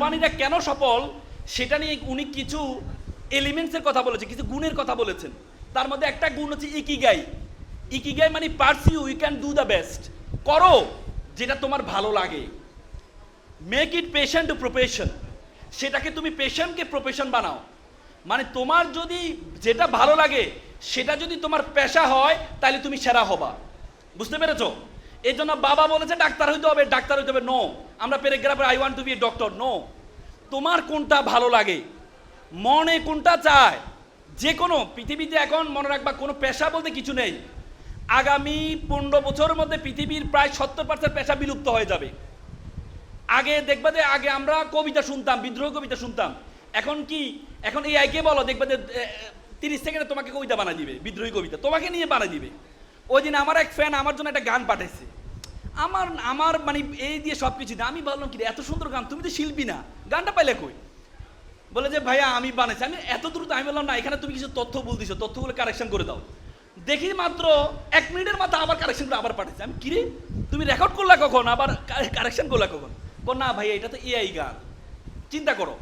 জাপানিরা কেন সফল সেটা নিয়ে উনি কিছু এলিমেন্টসের কথা বলেছেন, কিছু গুণের কথা বলেছেন। তার মধ্যে একটা গুণ হচ্ছে ইকিগাই। ইকিগাই মানে pursue you can do the best, করো যেটা তোমার ভালো লাগে। Make it passion to profession, সেটাকে তুমি পেশনকে প্রফেশন বানাও। মানে তোমার যদি যেটা ভালো লাগে সেটা যদি তোমার পেশা হয় তাহলে তুমি সেরা হবা। বুঝতে পেরেছো? এই জন্য বাবা বলেছে ডাক্তার হইতে হবে, ডাক্তার হইতে হবে, নো। আমরা প্যারাগ্রাফে I want to be a doctor, no. তোমার কোনটা ভালো লাগে, মনে কোনটা চায়, যে কোনো পৃথিবীতে এখন মনে রাখবা কোনো পেশা বলতে কিছু নেই। আগামী 15 বছরের মধ্যে পৃথিবীর প্রায় 70% পেশা বিলুপ্ত হয়ে যাবে। আগে দেখবা যে আগে আমরা কবিতা শুনতাম, বিদ্রোহ কবিতা শুনতাম। এখন কি, এখন এই আইকে বলো, দেখবা যে 30 সেকেন্ডে তোমাকে কবিতা বানাই দিবে, বিদ্রোহী কবিতা তোমাকে নিয়ে বানাই দিবে। ওই দিন আমার এক ফ্যান আমার জন্য একটা গান পাঠাইছে, আমার মানে এই দিয়ে সব কিছু না। আমি বললাম কি এত সুন্দর গান, তুমি তো শিল্পী না, গানটা পাইলে কই? বলে যে ভাইয়া আমি বানাইছি। আমি এত দ্রুত, আমি বললাম না, এখানে তুমি কিছু তথ্য ভুল দিছো, তথ্যগুলো কারেকশন করে দাও। দেখি মাত্র 1 মিনিটের মাথায় আবার কারেকশন করে আবার পাঠাইছে। আমি কিরে তুমি রেকর্ড করলা কখন, আবার কারেকশন করলা কখন? না ভাইয়া এটা তো এআই গান। চিন্তা করো,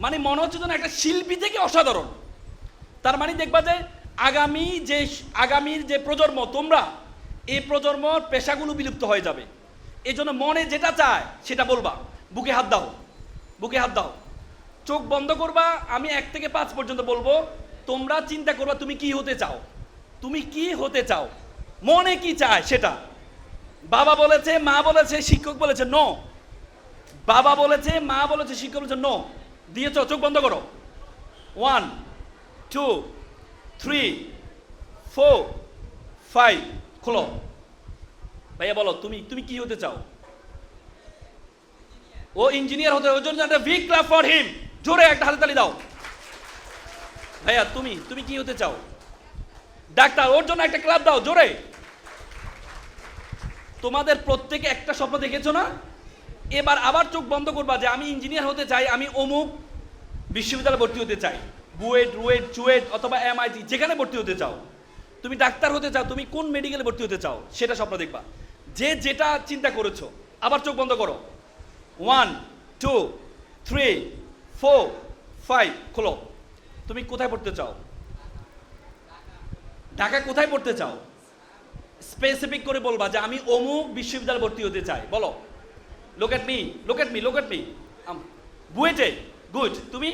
মানে মনে হচ্ছে যেন একটা শিল্পী থেকে অসাধারণ। তার মানে দেখবা যে আগামীর যে প্রজন্ম, তোমরা এই প্রজন্মর পেশাগুলো বিলুপ্ত হয়ে যাবে। এই জন্য মনে যেটা চায় সেটা বলবা। বুকে হাত দাও, বুকে হাত দাও, চোখ বন্ধ করবা। আমি 1 থেকে 5 পর্যন্ত বলবো, তোমরা চিন্তা করবা তুমি কি হতে চাও, তুমি কি হতে চাও, মনে কি চায় সেটা। বাবা বলেছে, মা বলেছে, শিক্ষক বলেছে নো। বাবা বলেছে, মা বলেছে, শিক্ষক বলেছে নো। দিয়েছ, চোখ বন্ধ করো। 1 2 3 4 5 খোলো। ভাইয়া বলো তুমি তুমি কি হতে চাও? ও ইঞ্জিনিয়ার হতে, ওর জন্য একটা বিগ ক্ল্যাপ ফর হিম। জোরে একটা হাতে তালি দাও। ভাইয়া তুমি তুমি কি হতে চাও? ডাক্তার, ওর জন্য একটা ক্লাপ দাও জোরে। তোমাদের প্রত্যেকে একটা স্বপ্ন দেখেছো না? এবার আবার চোখ বন্ধ করবা যে আমি ইঞ্জিনিয়ার হতে চাই, আমি অমুক বিশ্ববিদ্যালয়ে ভর্তি হতে চাই, বুয়েট, রুয়েট, চুয়েট অথবা MIT, যেখানে ভর্তি হতে চাও। তুমি ডাক্তার হতে চাও, তুমি কোন মেডিকেলে ভর্তি হতে চাও সেটা স্বপ্ন দেখবা। যে যেটা চিন্তা করেছো, আবার চোখ বন্ধ করো। 1 2 3 4 5 খোলো। তুমি কোথায় পড়তে চাও? ঢাকা কোথায় পড়তে চাও? স্পেসিফিক করে বলবা যে আমি অমুক বিশ্ববিদ্যালয়ে ভর্তি হতে চাই। বলো, look at me, look at me, look at me. বুয়েটে, গুড। তুমি?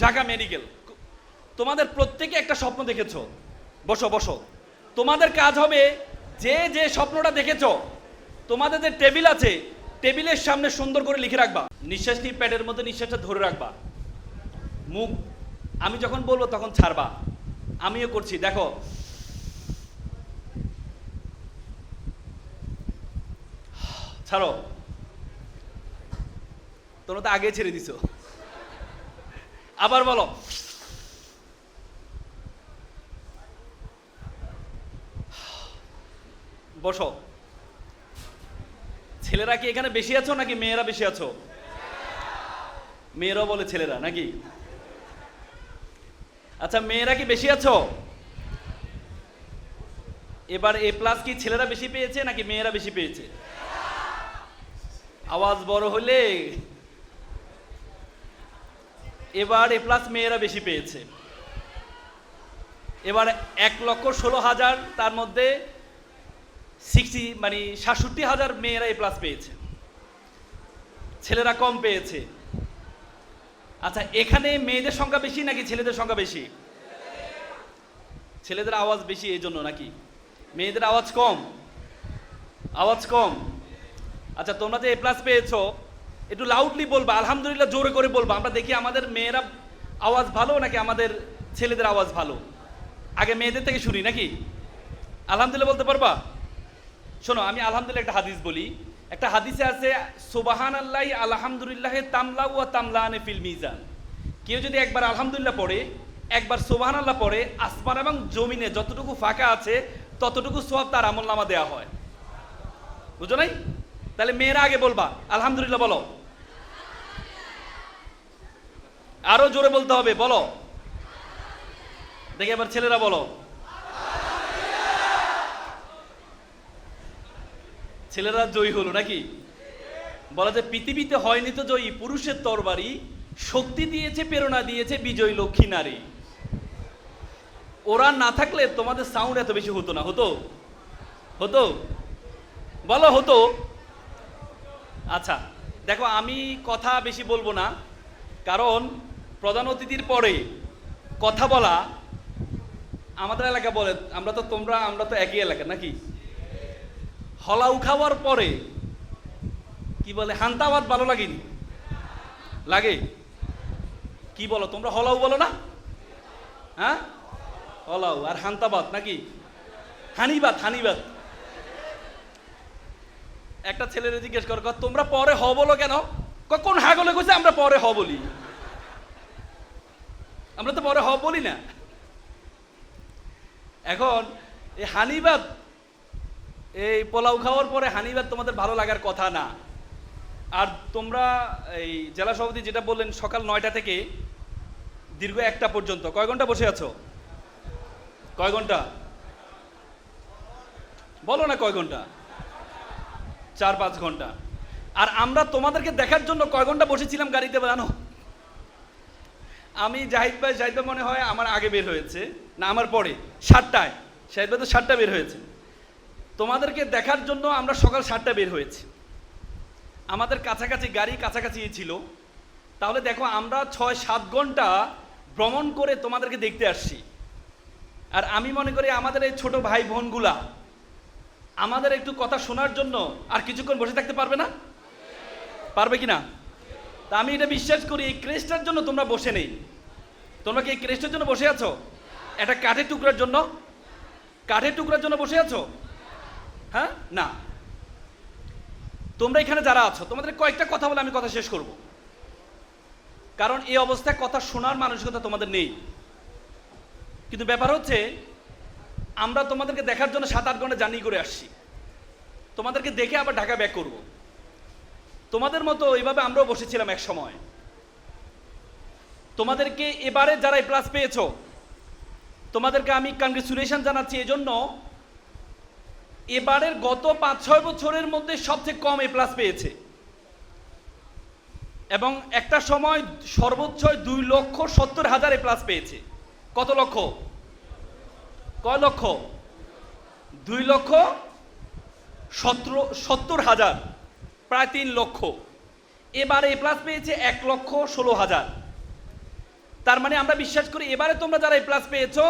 ঢাকা মেডিকেল। তোমাদের প্রত্যেকে একটা স্বপ্ন দেখেছো। বসো বসো। তোমাদের কাজ হবে যে যে স্বপ্নটা দেখেছো, তোমাদের যে টেবিল আছে, টেবিলের সামনে সুন্দর করে লিখে রাখবা। নিঃশ্বাস নিয়ে প্যাডের মধ্যে নিঃশ্বাসটা ধরে রাখবা। মুখ আমি যখন বলবো তখন ছাড়বা। আমিও করছি, দেখো। ছাড়ো। তোমরা তো আগে ছেড়ে দিছো। আবার বলো। বসো। ছেলেরা কি এখানে বেশি আছো নাকি মেয়েরা বেশি আছো? মেয়েরাও বলে ছেলেরা নাকি? আচ্ছা, মেয়েরা কি বেশি আছো? এবার A+ কি ছেলেরা বেশি পেয়েছে নাকি মেয়েরা বেশি পেয়েছে? আওয়াজ বড় হলে। এবার A+ মেয়েরা বেশি পেয়েছে। এবার 1,16,000 তার মধ্যে 67,000 মেয়েরা A+ পেয়েছে, ছেলেরা কম পেয়েছে। আচ্ছা, এখানে মেয়েদের সংখ্যা বেশি নাকি ছেলেদের সংখ্যা বেশি? ছেলেদের আওয়াজ বেশি এই জন্য নাকি? মেয়েদের আওয়াজ কম? আওয়াজ কম। আচ্ছা, তোমরা যে A+ পেয়েছো, একটু লাউডলি বলবা, আলহামদুলিল্লাহ জোরে করে বলবা। আমরা দেখি আমাদের মেয়েরা আওয়াজ ভালো নাকি আমাদের ছেলেদের আওয়াজ ভালো। আগে মেয়েদের থেকে শুনি নাকি? আলহামদুলিল্লাহ বলতে পারবা? শোনো, আমি আলহামদুলিল্লাহ একটা হাদিস বলি। একটা হাদিসে আছে, সুবহানাল্লাহি আলহামদুলিল্লাহি তামলাউ ওয়া তামলানে ফিল মিজান। কেউ যদি একবার আলহামদুলিল্লাহ পড়ে, একবার সুবহানাল্লাহ পড়ে, আসমান এবং জমিনে যতটুকু ফাঁকা আছে ততটুকু সওয়াব তার আমলনামা দেওয়া হয়। বুঝো নাই? তাহলে মেয়েরা আগে বলবা আলহামদুলিল্লাহ বলো। আরো জোরে বলতে হবে, বলো। দেখে এবার ছেলেরা বলো। ছেলেরা জয়ী হলো নাকি? বলা যায় পৃথিবীতে হয়নি তো জয়ী পুরুষের তরবারি, শক্তি দিয়েছে প্রেরণা দিয়েছে বিজয়ী লক্ষ্মী নারী। ওরা না থাকলে তোমাদের সাউন্ড এত বেশি হতো না, হতো? হতো? বলো হতো? আচ্ছা দেখো, আমি কথা বেশি বলবো না, কারণ প্রধান অতিথির পরে কথা বলা আমাদের এলাকা বলে, আমরা তো একই এলাকা নাকি? হলাউ খাওয়ার পরে কি বলে, হান্তাবাদ ভালো লাগেনি? লাগে? কি বলো তোমরা, হলাউ বলো না? হ্যাঁ, হলাউ আর হান্তাবাদ নাকি? হানিবাদ, হানিবাদ। একটা ছেলেরে জিজ্ঞেস কর, তোমরা পরে হ বলো কেন? কোন হাগলে কইছে আমরা পরে হ বলি? আমরা তো পরে হ বলি না। এখন এই হানিবাদ, এই পোলাও খাওয়ার পরে হানিবাদ তোমাদের ভালো লাগার কথা না। আর তোমরা এই জেলা সভাপতি যেটা বললেন, সকাল 9টা থেকে দীর্ঘ 1টা পর্যন্ত কয় ঘন্টা বসে আছো? কয় ঘন্টা বলো না? কয় ঘন্টা? 4-5 ঘন্টা। আর আমরা তোমাদেরকে দেখার জন্য কয় ঘন্টা বসেছিলাম গাড়িতে জানো? আমি জাহিদ ভাই মনে হয় আমার আগে বের হয়েছে, না আমার পরে 7টায়, শাহিদ ভাই তো 7টা বের হয়েছে। তোমাদেরকে দেখার জন্য আমরা সকাল 7টা বের হয়েছি, আমাদের কাছাকাছি গাড়ি কাছাকাছি ছিল। তাহলে দেখো আমরা 6-7 ঘন্টা ভ্রমণ করে তোমাদেরকে দেখতে আসছি। আর আমি মনে করি আমাদের এই ছোট ভাই বোনগুলা আমাদের একটু কথা শোনার জন্য আর কিছুক্ষণ বসে থাকতে পারবে না? পারবে কি না? তা আমি এটা বিশ্বাস করি, এই ক্রেস্টার জন্য তোমরা বসে নেই। তোমরা কি এই ক্রেস্টার জন্য বসে আছো? একটা কাঠের টুকরার জন্য? কাঠের টুকরার জন্য বসে আছো? হ্যাঁ, না। তোমরা এখানে যারা আছো, তোমাদের কয়েকটা কথা বলে আমি কথা শেষ করব, কারণ এই অবস্থায় কথা শোনার মানসিকতা তোমাদের নেই। কিন্তু ব্যাপার হচ্ছে, আমরা তোমাদেরকে দেখার জন্য 7-8 ঘন্টা জার্নি করে আসছি, তোমাদেরকে দেখে আবার ঢাকা ব্যাক করব। তোমাদের মতো এইভাবে আমরাও বসেছিলাম এক সময়। তোমাদেরকে এবারে যারা এ প্লাস পেয়েছো, তোমাদেরকে আমি কংগ্রেচুলেশন জানাচ্ছি। এজন্য এবারের গত 5-6 বছরের মধ্যে সবচেয়ে কম এ প্লাস পেয়েছে, এবং একটা সময় সর্বোচ্চ 2,70,000 এ প্লাস পেয়েছে। কত লক্ষ? কয় লক্ষ? 2,70,000, প্রায় 3 লক্ষ। এবারে এ প্লাস পেয়েছে 1,16,000। তার মানে আমরা বিশ্বাস করি এবারে তোমরা যারা এ প্লাস পেয়েছো,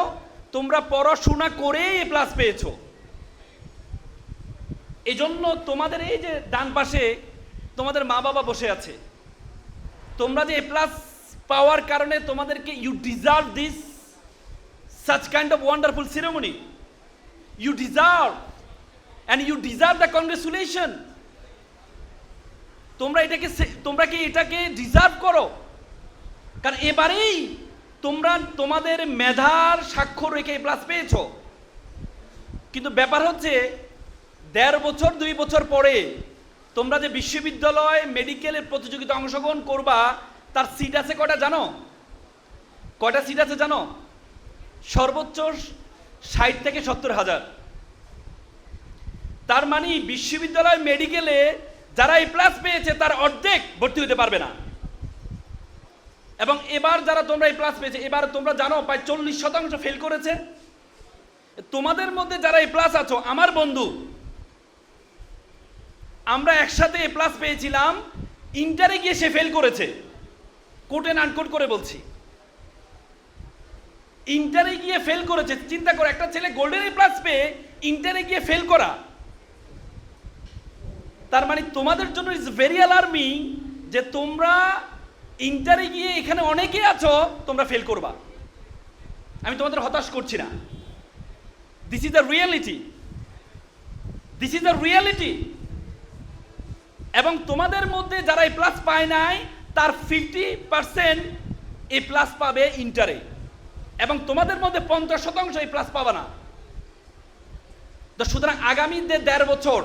তোমরা পড়াশোনা করে এ প্লাস পেয়েছো। এজন্য তোমাদের এই যে ডান পাশে তোমাদের মা বাবা বসে আছে, তোমরা যে এ প্লাস পাওয়ার কারণে তোমাদেরকে, you deserve this such kind of wonderful ceremony. You deserve, and you deserve the congratulation. তোমরা কি এটাকে ডিজার্ভ করো? কারণ এবারেই তোমরা তোমাদের মেধার স্বাক্ষর রেখে এ প্লাস পেয়েছো। কিন্তু ব্যাপার হচ্ছে 1.5 বছর 2 বছর পরে তোমরা যে বিশ্ববিদ্যালয় মেডিকেলের প্রতিযোগিতা অংশগ্রহণ করবা, তার সিট আছে কয়টা জানো? কয়টা সিট আছে জানো? সর্বোচ্চ 60 থেকে 70,000। তার মানে বিশ্ববিদ্যালয় মেডিকেলে যারা এ প্লাস পেয়েছে তার অর্ধেক ভর্তি হতে পারবে না। এবং এবার যারা তোমরা এ প্লাস পেয়েছে, এবার তোমরা জানো প্রায় 40% ফেল করেছে। তোমাদের মধ্যে যারা এ প্লাস আছো, আমার বন্ধু, আমরা একসাথে এ প্লাস পেয়েছিলাম, ইন্টারে গিয়ে সে ফেল করেছে। কোট এন্ড আনকোট করে বলছি, ইন্টারে গিয়ে ফেল করেছে। চিন্তা করো, একটা ছেলে গোল্ডেন এ প্লাস পেয়ে ইন্টারে গিয়ে ফেল করা। তার মানে তোমাদের জন্য ইজ ভেরি অ্যালার্মিং যে তোমরা ইন্টারে গিয়ে, এখানে অনেকে আছো তোমরা ফেল করবা। আমি তোমাদের হতাশ করছি না, this is the reality, this is the reality. এবং তোমাদের মধ্যে যারা এ প্লাস পায় নাই, তার 50% এ প্লাস পাবে ইন্টারে, এবং তোমাদের মধ্যে 50% এ প্লাস পাবে না। তো সুতরাং আগামী 1.5 বছর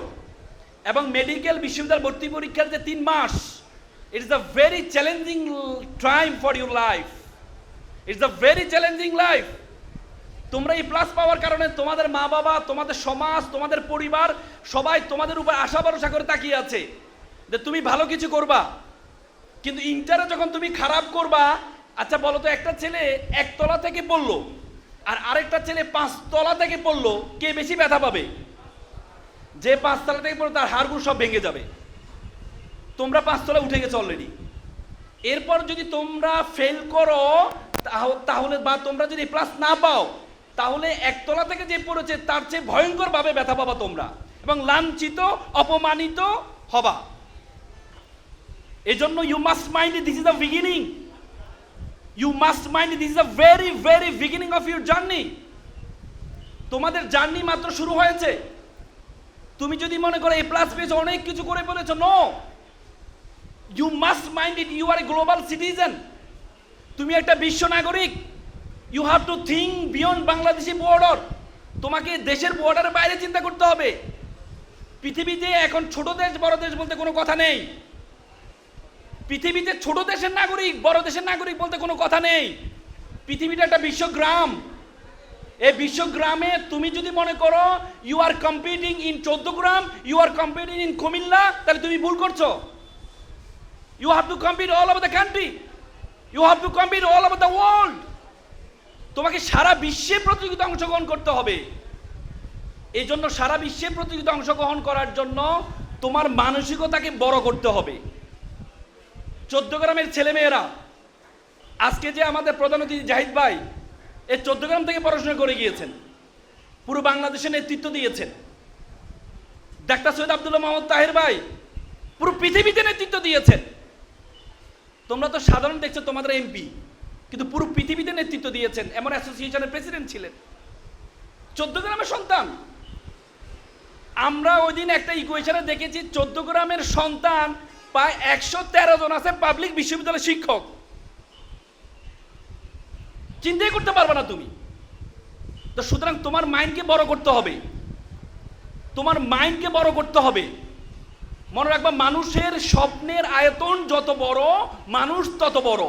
এবং মেডিকেল বিশ্ববিদ্যালয় ভর্তি পরীক্ষার যে 3 মাস, it is a very challenging time for your life. It's a very challenging life. তোমরা এই প্লাস পাওয়ার কারণে তোমাদের মা বাবা, তোমাদের সমাজ, তোমাদের পরিবার সবাই তোমাদের উপর আশা ভরসা করে তাকিয়ে আছে। যে তুমি ভালো কিছু করবা, কিন্তু ইন্টারে যখন তুমি খারাপ করবা, আচ্ছা বলো তো, একটা ছেলে একতলা থেকে পড়লো আর আরেকটা ছেলে 5 তলা থেকে পড়লো, কে বেশি ব্যথা পাবে? যে 5 তলা থেকে পড়লো তার হাড়গুড় সব ভেঙে যাবে। তোমরা 5 তলা উঠে গেছো অলরেডি। এরপর যদি তোমরা ফেল করো তাহলে, বা তোমরা যদি প্লাস না পাও, তাহলে একতলা থেকে যে পড়েছে তার চেয়ে ভয়ঙ্কর ভাবে ব্যথা পাবা তোমরা, এবং লাঞ্ছিত, অপমানিত হবা। এই জন্য you must mind this is the beginning. You must mind this is the very very beginning of your journey. তোমাদের জার্নি মাত্র শুরু হয়েছে। তুমি যদি মনে করো এ প্লাস পেয়েছো, অনেক কিছু করে ফেলেছো, no, you must mind it, you are a global citizen. তুমি একটা বিশ্ব নাগরিক। You have to think beyond Bangladeshi border. তোমাকে দেশের বর্ডারের বাইরে চিন্তা করতে হবে। পৃথিবীতে এখন ছোট দেশ বড় দেশ বলতে কোনো কথা নেই। পৃথিবীতে ছোট দেশের নাগরিক বড় দেশের নাগরিক বলতে কোনো কথা নেই। পৃথিবীটা একটা বিশ্বগ্রাম। এই বিশ্বগ্রামে তুমি যদি মনে করো ইউ আর কম্পিটিং ইন 14 গ্রাম, you are competing in Comilla, তাহলে তুমি ভুল করছো। You have to compete all over the country, you have to compete all over the world. তোমাকে সারা বিশ্বে প্রতিযোগিতা অংশগ্রহণ করতে হবে। এই জন্য সারা বিশ্বে প্রতিযোগিতা অংশগ্রহণ করার জন্য তোমার মানসিকতাকে বড় করতে হবে। 14 গ্রামের ছেলেমেয়েরা, আজকে যে আমাদের প্রধান অতিথি জাহিদ ভাই, এই 14 গ্রাম থেকে পড়াশোনা করে গিয়েছেন, পুরো বাংলাদেশে নেতৃত্ব দিয়েছেন। ডাক্তার সৈয়দ আব্দুল্লাহ মোহাম্মদ তাহের ভাই পুরো পৃথিবীতে নেতৃত্ব দিয়েছেন। তোমরা তো সাধারণ দেখছো তোমাদের এমপি, কিন্তু পুরো পৃথিবীতে নেতৃত্ব দিয়েছেন, এমন অ্যাসোসিয়েশনের প্রেসিডেন্ট ছিলেন। 14 গ্রামের সন্তান। আমরা ওই দিন একটা ইকুয়েশনে দেখেছি 14 গ্রামের সন্তান প্রায় 113 জন আছে পাবলিক বিশ্ববিদ্যালয়ের শিক্ষক। চিন্তাই করতে পারবে না তুমি। তো সুতরাং তোমার মাইন্ডকে বড় করতে হবে, তোমার মাইন্ডকে বড় করতে হবে। মনে রাখবা, মানুষের স্বপ্নের আয়তন যত বড়, মানুষ তত বড়।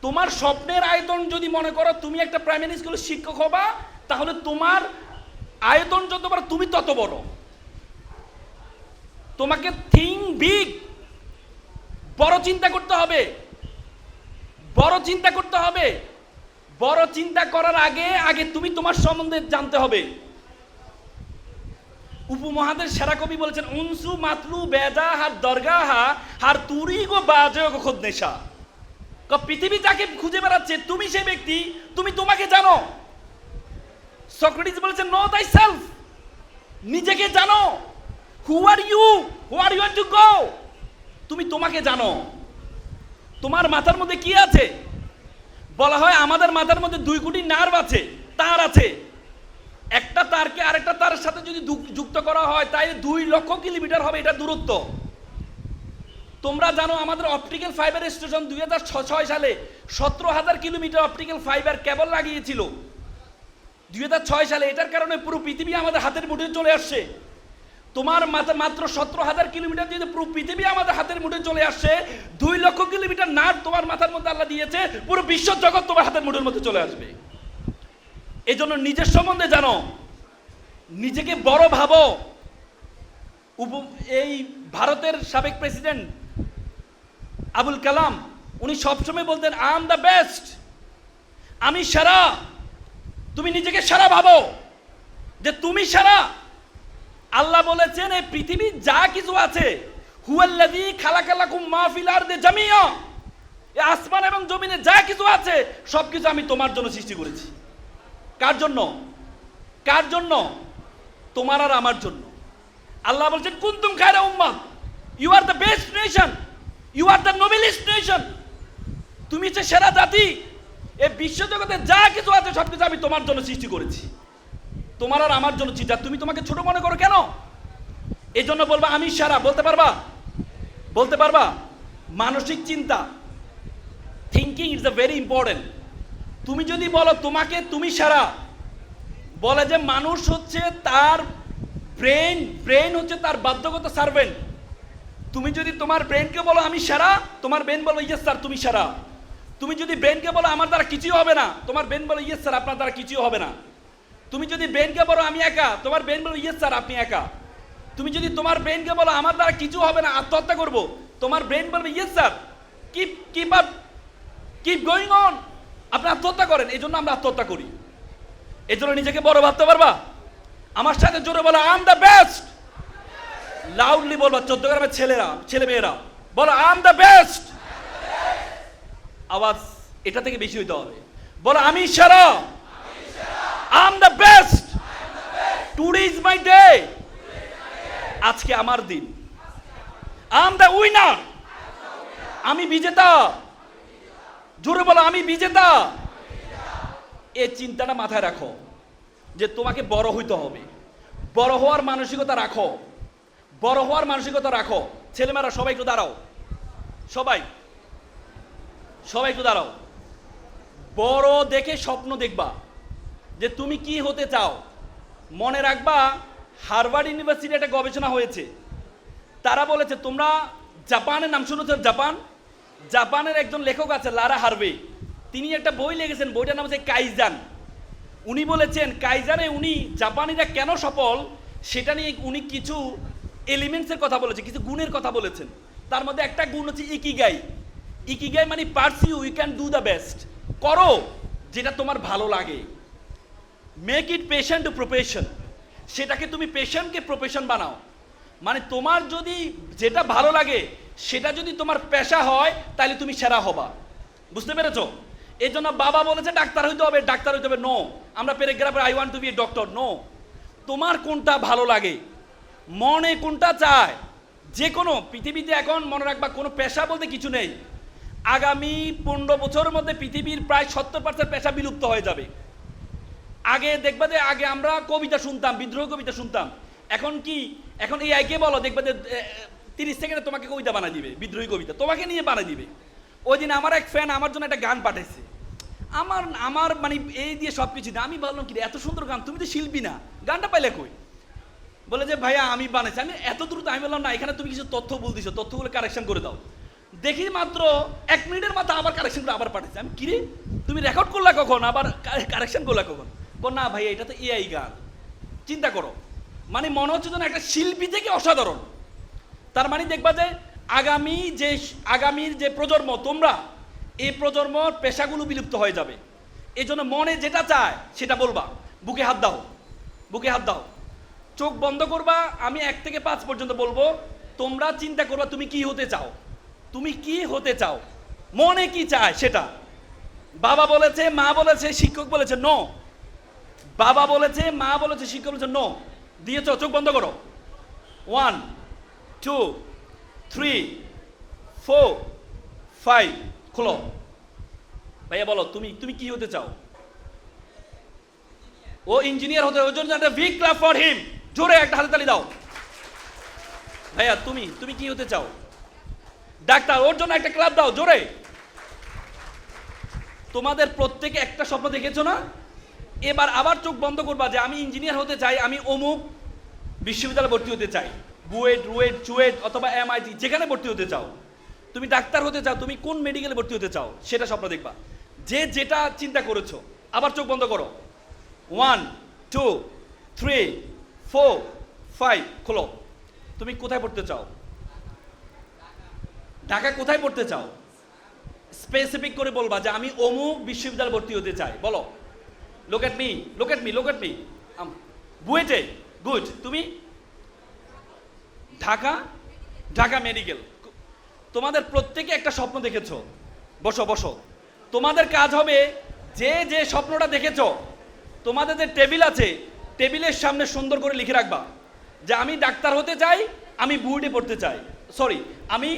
তোমার স্বপ্নের আয়তন যদি মনে করো তুমি একটা প্রাইমারি স্কুলের শিক্ষক হবা, তাহলে তোমার আয়তন যত বড় তুমি তত বড়। তোমাকে থিঙ্ক বিগ, বড় চিন্তা করতে হবে, বড় চিন্তা করতে হবে। বড় চিন্তা করার আগে আগে তুমি তোমার সম্বন্ধে জানতে হবে। উপমহাদের সেরা কবি বলেছেন, উনসু মাতলু বেজা হার দরগাহা হার তুরি গো বাজে গো খোদ নেশা। পৃথিবী যাকে খুঁজে বেড়াচ্ছে তুমি সেই ব্যক্তি, তুমি তোমাকে জানো। সক্রেটিস বলেছেন, নো দাই সেলফ, নিজেকে জানো। Who are you, who are you to go. তুমি তোমাকে জানো। তোমার মাথার মধ্যে কি আছে? বলা হয় আমাদের মাথার মধ্যে 2 কোটি নার্ভ আছে, তার আছে। একটা তারকে আরেকটা তারের সাথে যদি যুক্ত করা হয় তাই 2 লক্ষ কিলোমিটার হবে এটা দূরত্ব। তোমরা জানো আমাদের অপটিক্যাল ফাইবার স্টেশন 2006 সালে 17,000 কিলোমিটার অপটিক্যাল ফাইবার কেবল লাগিয়েছিল 2006 সালে। এটার কারণে পুরো পৃথিবী আমাদের হাতের মুঠে চলে আসছে। তোমার মাত্র 17,000 কিলোমিটার যদি পুরো পৃথিবী আমাদের হাতের মুঠে চলে আসছে, 2 লক্ষ কিলোমিটার নার্ভ তোমার মাথার মধ্যে আল্লাহ দিয়েছে, পুরো বিশ্ব জগৎ তোমার হাতের মুঠের মধ্যে চলে আসবে। এই জন্য নিজের সম্বন্ধে জানো, নিজেকে বড় ভাবো। এই ভারতের সাবেক প্রেসিডেন্ট আবুল কালাম, উনি সবসময় বলতেন, আই এম দ্য বেস্ট, আমি সেরা। তুমি নিজেকে সেরা ভাবো যে তুমি সেরা। আল্লাহ বলেছেন এই পৃথিবী যা কিছু আছে, হুয়াল্লাযী খালাকালাকুম মা ফিল আরদি জামিয়া, এই আসমান এবং জমিনে যা কিছু আছে সবকিছু আমি তোমার জন্য সৃষ্টি করেছি। কার জন্য? কার জন্য? তোমার আর আমার জন্য। আল্লাহ বলছেন, কুনতুম খায়রা উম্মাহ, you are the best nation, you are the noblest nation. তুমি হচ্ছে সেরা জাতি। এই বিশ্বজগতে যা কিছু আছে সবকিছু আমি তোমার জন্য সৃষ্টি করেছি, তোমার আর আমার জন্য চিন্তা। তুমি তোমাকে ছোট মনে করো কেন? এই জন্য বলবা আমি সেরা, বলতে পারবা? বলতে পারবা? মানসিক চিন্তা, thinking is the very important. তুমি যদি বলো তোমাকে তুমি সেরা, বলে যে মানুষ হচ্ছে তার ব্রেন হচ্ছে তার বাধ্যগত সার্ভেন্ট। তুমি যদি তোমার ব্রেনকে বলো আমি সেরা, তোমার ব্রেন বলো ইয়েস স্যার তুমি সেরা। তুমি যদি ব্রেনকে বলো আমার দ্বারা কিছুই হবে না, তোমার ব্রেন বলো ইয়েস স্যার আপনার দ্বারা কিছুই হবে না। তুমি যদি ব্রেনকে বলো আমি একা, তোমার ব্রেন বলো ইয়েস স্যার আপনি একা। তুমি যদি তোমার ব্রেনকে বলো আমার দ্বারা কিছু হবে না, আত্মহত্যা করব, তোমার ব্রেন বলবে yes sir, keep keep up, keep going on, আপনি আত্মহত্যা করেন। এই জন্য আমরা আত্মহত্যা করি। এই জন্য নিজেকে বড় ভাবতে পারবা? আমার সাথে জোরে বলো I am the best. Loudly বলবা 14 গ্রামের ছেলেরা, ছেলে মেয়েরা বলো আই এম দ্য বেস্ট। আওয়াজ এটা থেকে বেশি হইতে হবে। বলো আমি সেরা, I am the best, today is my day, আজকে আমার দিন, আই এম দ্য উইনার, আমি বিজেতা। জোরে বলো আমি বিজেতা। এই চিন্তাটা মাথায় রাখো যে তোমাকে বড় হইতে হবে, বড় হওয়ার মানসিকতা রাখো, বড় হওয়ার মানসিকতা রাখো। ছেলেমেয়েরা সবাই একটু দাঁড়াও, সবাই সবাই একটু দাঁড়াও। বড় দেখে স্বপ্ন দেখবা যে তুমি কি হতে চাও। মনে রাখবা হার্ভার্ড ইউনিভার্সিটি একটা গবেষণা হয়েছে, তারা বলেছে তোমরা জাপানের নাম শুনেছো? জাপানের একজন লেখক আছে লারা হার্ভে, তিনি একটা বই লিখেছেন, বইটার নাম হচ্ছে কাইজান। উনি বলেছেন কাইজানে উনি জাপানিরা কেন সফল সেটা নিয়ে উনি কিছু এলিমেন্টসের কথা বলেছেন, কিছু গুণের কথা বলেছেন। তার মধ্যে একটা গুণ হচ্ছে ইকিগাই। ইকিগাই মানে pursue you can do the best, করো যেটা তোমার ভালো লাগে। Make it passion to profession, সেটাকে তুমি পেশনকে প্রফেশন বানাও। মানে তোমার যদি যেটা ভালো লাগে সেটা যদি তোমার পেশা হয় তাহলে তুমি সেরা হবা। বুঝতে পেরেছো? এই জন্য বাবা বলেছে ডাক্তার হইতে হবে, ডাক্তার হইতে হবে। নো, আমরা প্যারাগ্রাফে I want to be a doctor. No, তোমার কোনটা ভালো লাগে, মনে কোনটা চায়। যে কোনো পৃথিবীতে এখন মনে রাখবা কোনো পেশা বলতে কিছু নেই। আগামী 15 বছরের মধ্যে পৃথিবীর প্রায় 70% পেশা বিলুপ্ত হয়ে যাবে। আগে দেখবা যে আগে আমরা কবিতা শুনতাম, বিদ্রোহ কবিতা শুনতাম। এখন কি, এখন এই আইকে বলো দেখবা যে 30 সেকেন্ডে তোমাকে কবিতা বানিয়ে দিবে, বিদ্রোহী কবিতা তোমাকে নিয়ে বানিয়ে দিবে। ওই দিন আমার এক ফ্যান আমার জন্য একটা গান পাঠাইছে, আমার মানে এই দিয়ে সব কিছু। আমি বললাম কি এত সুন্দর গান, তুমি তো শিল্পী না, গানটা পাইলে কই? বলে যে ভাইয়া আমি বানাইছি। আমি এত দ্রুত আমি বললাম না, এখানে তুমি কিছু তথ্য বলতেছো, তথ্যগুলো কারেকশন করে দাও। দেখি মাত্র 1 মিনিটের মাথা আবার কারেকশন করে আবার পাঠাইছে। আমি কিরে তুমি রেকর্ড করলা কখন, আবার কারেকশন করলা কখন? বল না ভাই এটা তো এআই গান। চিন্তা করো, মানে মনে হচ্ছে যেন একটা শিল্পী থেকে অসাধারণ। তার মানে দেখবা যে আগামীর যে প্রজন্ম, তোমরা এই প্রজন্মর পেশাগুলো বিলুপ্ত হয়ে যাবে। এই জন্য মনে যেটা চায় সেটা বলবা। বুকে হাত দাও, বুকে হাত দাও, চোখ বন্ধ করবা। আমি 1 থেকে 5 পর্যন্ত বলবো, তোমরা চিন্তা করবা তুমি কি হতে চাও, তুমি কি হতে চাও, মনে কি চায় সেটা। বাবা বলেছে, মা বলেছে, শিক্ষক বলেছে নো। বাবা বলেছে, মা বলেছে, শিক্ষক বলেছে নো। দিয়েছ, চোখ বন্ধ করো। 1 2 3 4 5 খোলো। ভাইয়া বলো তুমি তুমি কি হতে চাও? ও ইঞ্জিনিয়ার হতে, ওর জন্য একটা বিগ ক্ল্যাপ ফর হিম। জোরে একটা হাততালি দাও। ভাইয়া তুমি তুমি কি হতে চাও? ডাক্তার, ওর জন্য একটা ক্লাব দাও জোরে। তোমাদের প্রত্যেকে একটা স্বপ্ন দেখেছো না? এবার আবার চোখ বন্ধ করবা যে আমি ইঞ্জিনিয়ার হতে চাই, আমি অমুক বিশ্ববিদ্যালয়ে ভর্তি হতে চাই, বুয়েট, রুয়েট, চুয়েট অথবা MIT, যেখানে ভর্তি হতে চাও। তুমি ডাক্তার হতে চাও, তুমি কোন মেডিকেলে ভর্তি হতে চাও সেটা স্বপ্ন দেখবা। যে যেটা চিন্তা করেছো, আবার চোখ বন্ধ করো। 1 2 3 4 5 খোলো। তুমি কোথায় পড়তে চাও? ঢাকা কোথায় পড়তে চাও? স্পেসিফিক করে বলবা যে আমি অমুক বিশ্ববিদ্যালয়ে ভর্তি হতে চাই। বলো, লোক এট মি, লোক এট মি, লোক এট মি। বুয়েটে, গুড। তুমি ঢাকা, ঢাকা মেডিকেল। তোমাদের প্রত্যেকে একটা স্বপ্ন দেখেছো। বসো বসো। তোমাদের কাজ হবে যে যে স্বপ্নটা দেখেছো, তোমাদের যে টেবিল আছে, টেবিলের সামনে সুন্দর করে লিখে রাখবা যে আমি ডাক্তার হতে চাই, আমি বুয়েটে পড়তে চাই, সরি আমি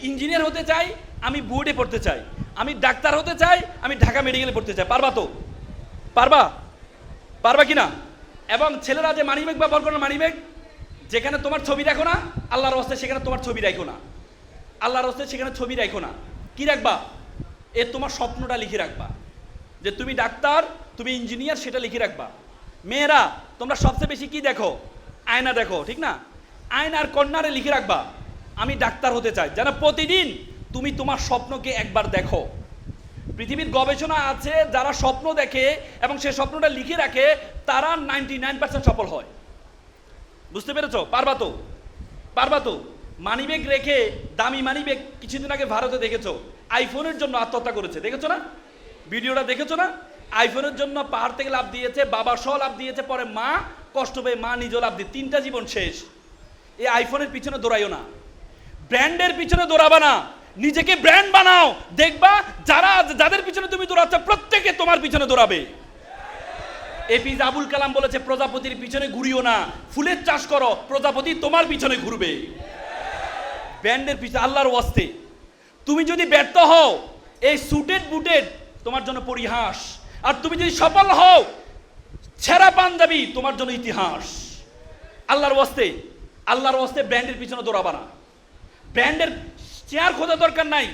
ইঞ্জিনিয়ার হতে চাই, আমি বুয়েটে পড়তে চাই, আমি ডাক্তার হতে চাই, আমি ঢাকা মেডিকেলে পড়তে চাই। পারবা তো? পারবা? পারবা কি না? এবং ছেলেরা যে মানিব্যাগ ব্যবহার করো, মানিব্যাগ যেখানে তোমার ছবি রাখো না, আল্লাহর হস্তে সেখানে তোমার ছবি রাখো না, আল্লাহর হস্তে সেখানে ছবি রাখো না। কি রাখবা? এ তোমার স্বপ্নটা লিখে রাখবা যে তুমি ডাক্তার, তুমি ইঞ্জিনিয়ার, সেটা লিখে রাখবা। মেয়েরা তোমরা সবচেয়ে বেশি কি দেখো? আয়না দেখো, ঠিক না? আয়নার কর্নারে লিখে রাখবা আমি ডাক্তার হতে চাই, যেন প্রতিদিন তুমি তোমার স্বপ্নকে একবার দেখো। পৃথিবীর গবেষণা আছে, যারা স্বপ্ন দেখে এবং সেই স্বপ্নটা লিখে রাখে তারা 99% সফল হয়। বুঝতে পেরেছো? পারবা তো? পারবা তো? মানিব্যাগ রেখে, দামি মানিব্যাগ কিছুদিন আগে ভারতে দেখেছো আইফোনের জন্য আত্মহত্যা করেছে, দেখেছো না? ভিডিওটা দেখেছো না? আইফোনের জন্য পাহাড় থেকে লাফ দিয়েছে, বাবা সহ লাফ দিয়েছে, পরে মা কষ্ট পেয়ে মা নিজেও লাফ দিয়ে 3টা জীবন শেষ। এই আইফোনের পিছনে দৌড়াইও না, ব্র্যান্ডের পিছনে দৌড়াবা না, নিজেকে ব্র্যান্ড বানাও। দেখবা যাদের পিছনে তুমি দৌড়াচ্ছ প্রত্যেকে তোমার পিছনে দৌড়াবে। এপিজে আবুল কালাম বলেছে প্রজাপতির পিছনে ঘুরিও না, ফুলের চাষ করো, প্রজাপতি তোমার পিছনে ঘুরবে। ব্র্যান্ডের পিছনে আল্লাহর ওয়াস্তে তুমি যদি ব্যর্থ হও, এই সুটেড বুটেড তোমার জন্য পরিহাস, আর তুমি যদি সফল হও, ছেঁড়া পাঞ্জাবি তোমার জন্য ইতিহাস। আল্লাহর ওয়াস্তে ব্র্যান্ডের পিছনে দৌড়াবা না। ব্র্যান্ডের চেয়ার খোঁজা দরকার নাই,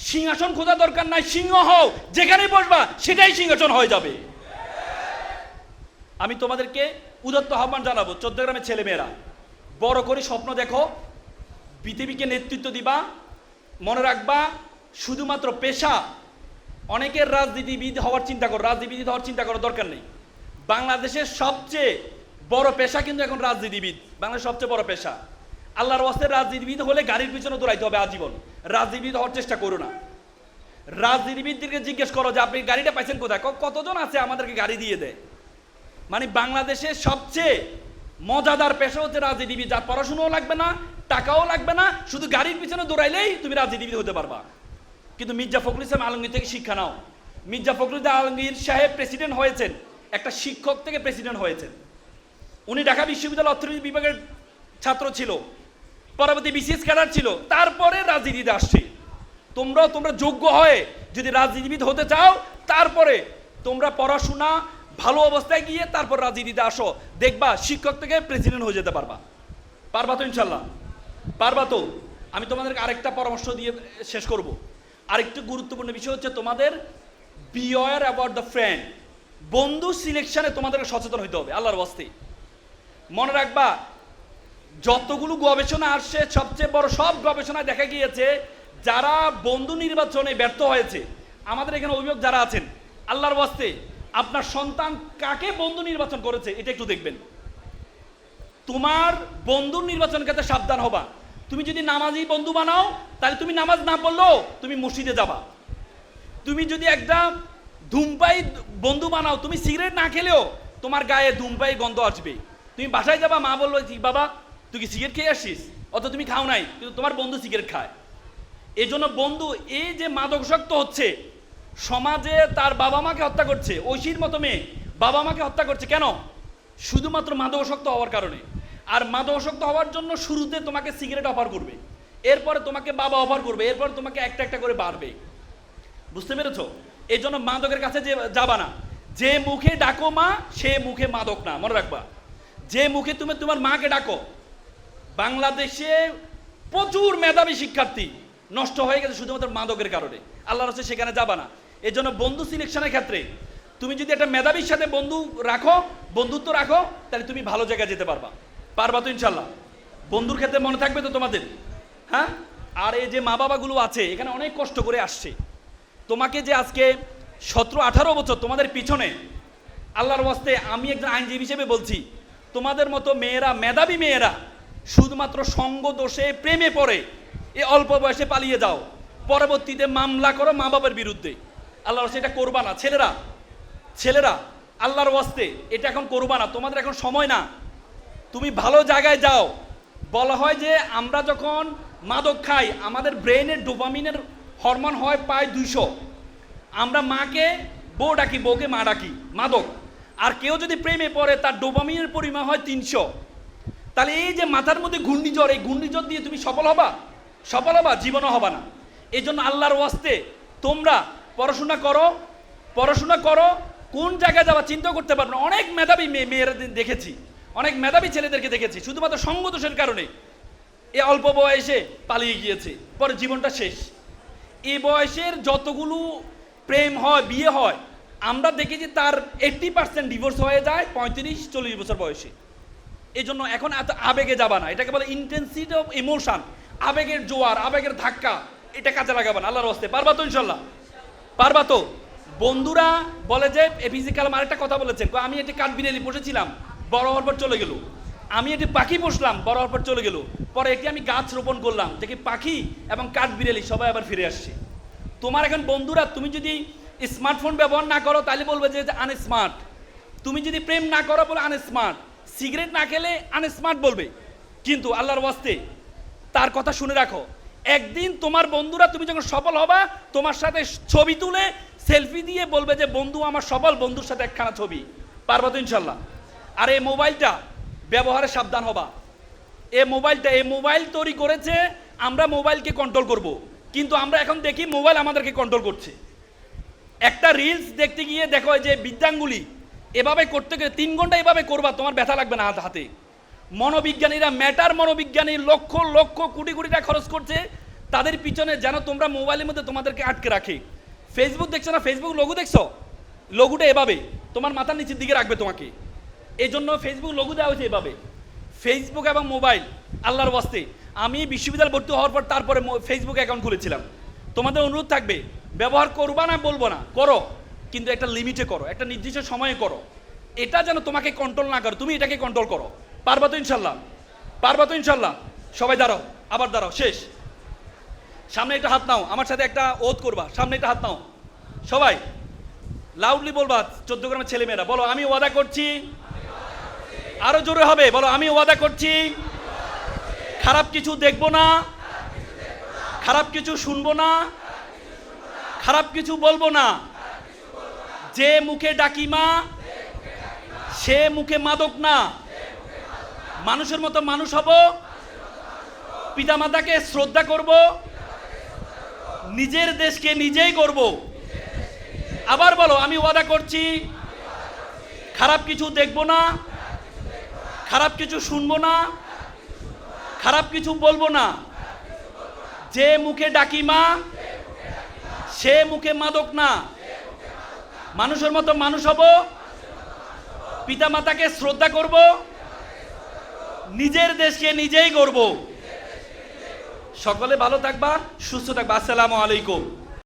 সিংহাসন খোঁজা দরকার নাই, সিংহ হও, যেখানে বসবা সেটাই সিংহাসন হয়ে যাবে। আমি তোমাদেরকে উদাত্ত আহ্বান জানাবো, চৌদ্দগ্রামের ছেলেমেয়েরা, বড় করে স্বপ্ন দেখো, পৃথিবীকে নেতৃত্ব দিবা। মনে রাখবা শুধুমাত্র পেশা, অনেকের রাজনীতিবিদ হওয়ার চিন্তা করো, রাজনীতিবিদ হওয়ার চিন্তা করার দরকার নেই। বাংলাদেশের সবচেয়ে বড় পেশা কিন্তু এখন রাজনীতিবিদ, বাংলাদেশের সবচেয়ে বড় পেশা। আল্লাহর ওয়াস্তে রাজনীতিবিদ হলে গাড়ির পিছনে দৌড়াইতে হবে আজীবন, রাজনীতিবিদ হওয়ার চেষ্টা করো না। রাজনীতিবিদদেরকে জিজ্ঞেস করো যে আপনি গাড়িটা পাইছেন কোথায়, কতজন আছে আমাদেরকে গাড়ি দিয়ে দেয়। মানে বাংলাদেশের সবচেয়ে মজাদার পেশা হচ্ছে রাজনীতিবিদ, যার পড়াশোনাও লাগবে না, টাকাও লাগবে না, শুধু গাড়ির পিছনে দৌড়াইলেই তুমি রাজনীতিবিদ হতে পারবা। কিন্তু মির্জা ফখরুল ইসলাম আলমগীর থেকে শিক্ষা নাও। মির্জা ফখরুল ইসলাম আলমগীর সাহেব প্রেসিডেন্ট হয়েছেন, একটা শিক্ষক থেকে প্রেসিডেন্ট হয়েছেন। উনি ঢাকা বিশ্ববিদ্যালয় অর্থনীতি বিভাগের ছাত্র ছিল, পরবর্তী বিসিএস ক্যাডার ছিল, তারপরে রাজনীতিতে আসছে। তোমরা যোগ্য হয়ে যদি রাজনীতিবিদ হতে চাও, তারপরে তোমরা পড়াশোনা ভালো অবস্থায় গিয়ে তারপর রাজনীতিতে আসো, দেখবা শিক্ষক থেকে প্রেসিডেন্ট হয়ে যেতে পারবা। পারবা তো? ইনশাল্লাহ পারবা তো? আমি তোমাদেরকে আরেকটা পরামর্শ দিয়ে শেষ করব। আরেকটি গুরুত্বপূর্ণ বিষয় হচ্ছে তোমাদের বিওয়ার অ্যাবাউট দ্য ফ্রেন্ড। বন্ধু সিলেকশনে তোমাদেরকে সচেতন হইতে হবে আল্লাহর ওয়াস্তে। মনে রাখবা যতগুলো গবেষণা আসছে, সবচেয়ে বড় সব গবেষণায় দেখা গিয়েছে যারা বন্ধু নির্বাচনে ব্যর্থ হয়েছে, আমাদের এখানে অভিভাবক যারা আছেন, আল্লাহর ওয়াস্তে আপনার সন্তান কাকে বন্ধু নির্বাচন করেছে এটা একটু দেখবেন। তোমার বন্ধু নির্বাচনের ক্ষেত্রে সাবধান হবা। তুমি যদি নামাজি বন্ধু বানাও, তাহলে তুমি নামাজ না পড়লেও তুমি মসজিদে যাবা। তুমি যদি একটা ধূমপাই বন্ধু বানাও, তুমি সিগারেট না খেলেও তোমার গায়ে ধূমপাই গন্ধ আসবে। তুমি বাসায় যাবা, মা বললো বাবা তুই কি সিগারেট খেয়ে আসিস, অত তুমি খাও নাই, কিন্তু তোমার বন্ধু সিগারেট খায়। এই জন্য বন্ধু, এই যে মাদকাসক্ত হচ্ছে, সমাজে তার বাবা মাকে হত্যা করছে, ঐশীর মতো মেয়ে বাবা মাকে হত্যা করছে, কেন? শুধুমাত্র মাদকাসক্ত হওয়ার কারণে। আর মাদকাসক্ত হওয়ার জন্য শুরুতে তোমাকে সিগারেট অফার করবে, এরপরে তোমাকে বাবা অফার করবে, এরপর তোমাকে একটা একটা করে বাড়বে। বুঝতে পেরেছো? এই জন্য মাদকের কাছে যে যাবা না। যে মুখে ডাকো মা, সে মুখে মাদক না, মনে রাখবা। যে মুখে তুমি তোমার মাকে ডাকো, বাংলাদেশে প্রচুর মেধাবী শিক্ষার্থী নষ্ট হয়ে গেছে শুধুমাত্র মাদকের কারণে। আল্লাহর রাস্তায় সেখানে যাবা না। এই জন্য বন্ধু সিলেকশনের ক্ষেত্রে তুমি যদি একটা মেধাবীর সাথে বন্ধুত্ব রাখো, তাহলে তুমি ভালো জায়গায় যেতে পারবা। পারবা তো ইনশাল্লাহ? বন্ধুর ক্ষেত্রে মনে থাকবে তো তোমাদের? হ্যাঁ। আর এই যে মা বাবাগুলো আছে এখানে অনেক কষ্ট করে আসছে, তোমাকে যে আজকে 17-18 বছর তোমাদের পিছনে, আল্লাহর ওয়াস্তে আমি একজন আইনজীবী হিসেবে বলছি, তোমাদের মতো মেয়েরা, মেধাবী মেয়েরা শুধুমাত্র সঙ্গ দোষে প্রেমে পড়ে এই অল্প বয়সে পালিয়ে যাও, পরবর্তীতে মামলা করো মা বাবার বিরুদ্ধে। আল্লাহর ওয়াস্তে এটা করবা না। ছেলেরা আল্লাহর ওয়াস্তে এটা এখন করবা না, তোমাদের এখন সময় না। তুমি ভালো জায়গায় যাও। বলা হয় যে আমরা যখন মাদক খাই আমাদের ব্রেনের ডোপামিনের হরমোন হয় প্রায় 200। আমরা মাকে বউ ডাকি, বউকে মা ডাকি, মাদক। আর কেউ যদি প্রেমে পড়ে তার ডোপামিনের পরিমাণ হয় 300। তাহলে এই যে মাথার মধ্যে ঘূর্ণিঝড়, এই ঘূর্ণিঝড় দিয়ে তুমি সফল হবা? জীবনও হবা না। এই জন্য আল্লাহর ওয়াস্তে তোমরা পড়াশোনা করো, কোন জায়গায় যাওয়া চিন্তা করতে পারবে না। অনেক মেধাবী মেয়েরা দেখেছি, অনেক মেধাবী ছেলেদেরকে দেখেছি, শুধুমাত্র সঙ্গদোষের কারণে এই অল্প বয়সে পালিয়ে গিয়েছে, পরে জীবনটা শেষ। এই বয়সের যতগুলো প্রেম হয়, বিয়ে হয়, আমরা দেখেছি তার 80% ডিভোর্স হয়ে যায় 35-40 বছর বয়সে। এই জন্য এখন এত আবেগে যাবা না, এটাকে বলে ইন্টেন্সিটি অফ ইমোশন, আবেগের জোয়ার, আবেগের ধাক্কা, এটা কাজে লাগাবা না। আল্লাহর ওয়াস্তে পারবা তো ইনশাল্লাহ? পারবা তো? বন্ধুরা বলে যে এপিজে কালাম আরেকটা কথা বলেছেন, আমি একটি কাঠবিড়ালি বসেছিলাম, বড় হওয়ার পর চলে গেল। আমি একটি পাখি পুষলাম, বড় হওয়ার পর চলে গেল। পরে একটি আমি গাছ রোপণ করলাম, দেখি পাখি এবং কাঠ বিড়ালি সবাই আবার ফিরে আসছে। তোমার এখন বন্ধুরা, তুমি যদি স্মার্টফোন ব্যবহার না করো তাহলে বলবে যে আনস্মার্ট। তুমি যদি প্রেম না করো বলে আনস্মার্ট। সিগারেট না খেলে আনস্মার্ট বলবে। কিন্তু আল্লাহর ওয়াস্তে তার কথা শুনে রাখো, একদিন তোমার বন্ধুরা তুমি যখন সফল হবা, তোমার সাথে ছবি তুলে সেলফি দিয়ে বলবে যে বন্ধু আমার সফল, বন্ধুর সাথে একখানা ছবি। পারবা তো ইনশাল্লাহ? আর এই মোবাইলটা ব্যবহারে সাবধান হবা। এই মোবাইল তৈরি করেছে, আমরা মোবাইলকে কন্ট্রোল করব, কিন্তু আমরা এখন দেখি মোবাইল আমাদেরকে কন্ট্রোল করছে। একটা রিলস দেখতে গিয়ে দেখো যে বিদ্যাঙ্গুলি এভাবে করতে গেলে 3 ঘন্টা এভাবে করবা, তোমার ব্যথা লাগবে না হাতে। মনোবিজ্ঞানীরা, মনোবিজ্ঞানী লক্ষ লক্ষ কোটি কোটি টাকা খরচ করছে তাদের পিছনে, যেন তোমরা মোবাইলের মধ্যে তোমাদেরকে আটকে রাখে। ফেসবুক দেখছো না, ফেসবুক লোগো দেখছো, লোগোটা এভাবে তোমার মাথার নিচের দিকে রাখবে তোমাকে। এই জন্য ফেসবুক লোগো দেওয়া হয়েছে এভাবে। ফেসবুক এবং মোবাইল, আল্লাহর ওয়াস্তে আমি বিশ্ববিদ্যালয়ে ভর্তি হওয়ার পর তারপরে ফেসবুক অ্যাকাউন্ট খুলেছিলাম। তোমাদের অনুরোধ থাকবে, ব্যবহার করবা না বলবো না, করো, কিন্তু একটা লিমিটে করো, একটা নির্দিষ্ট সময়ে করো। এটা যেন তোমাকে কন্ট্রোল না করো, তুমি এটাকে কন্ট্রোল করো। পারবা তো ইনশাল্লাহ? পারবা তো ইনশাল্লাহ? সবাই দাঁড়াও, আবার দাঁড়াও, শেষ। সামনে একটা হাত নাও, আমার সাথে একটা ওত করবা। সামনে একটা হাত নাও, সবাই লাউডলি বলবা। 14 গ্রামের ছেলেমেয়েরা বলো, আমি ওয়াদা করছি। আরো জোরে হবে, বলো, আমি ওয়াদা করছি খারাপ কিছু দেখবো না, খারাপ কিছু শুনবো না, খারাপ কিছু বলবো না। যে মুখে ডাকি মা, সে মুখে মাদক না। মানুষের মতো মানুষ হব, পিতামাতাকে শ্রদ্ধা করব, নিজের দেশকে নিজেই করব। আবার বলো, আমি ওয়াদা করছি খারাপ কিছু দেখব না, খারাপ কিছু শুনবো না, খারাপ কিছু বলবো না। যে মুখে ডাকি মা, সে মুখে মাদক না। মানুষের মতো মানুষ হব, পিতামাতাকে শ্রদ্ধা করব, নিজের দেশকে নিজেই করব। সকলে ভালো থাকবা, সুস্থ থাকবা। আসসালামু আলাইকুম।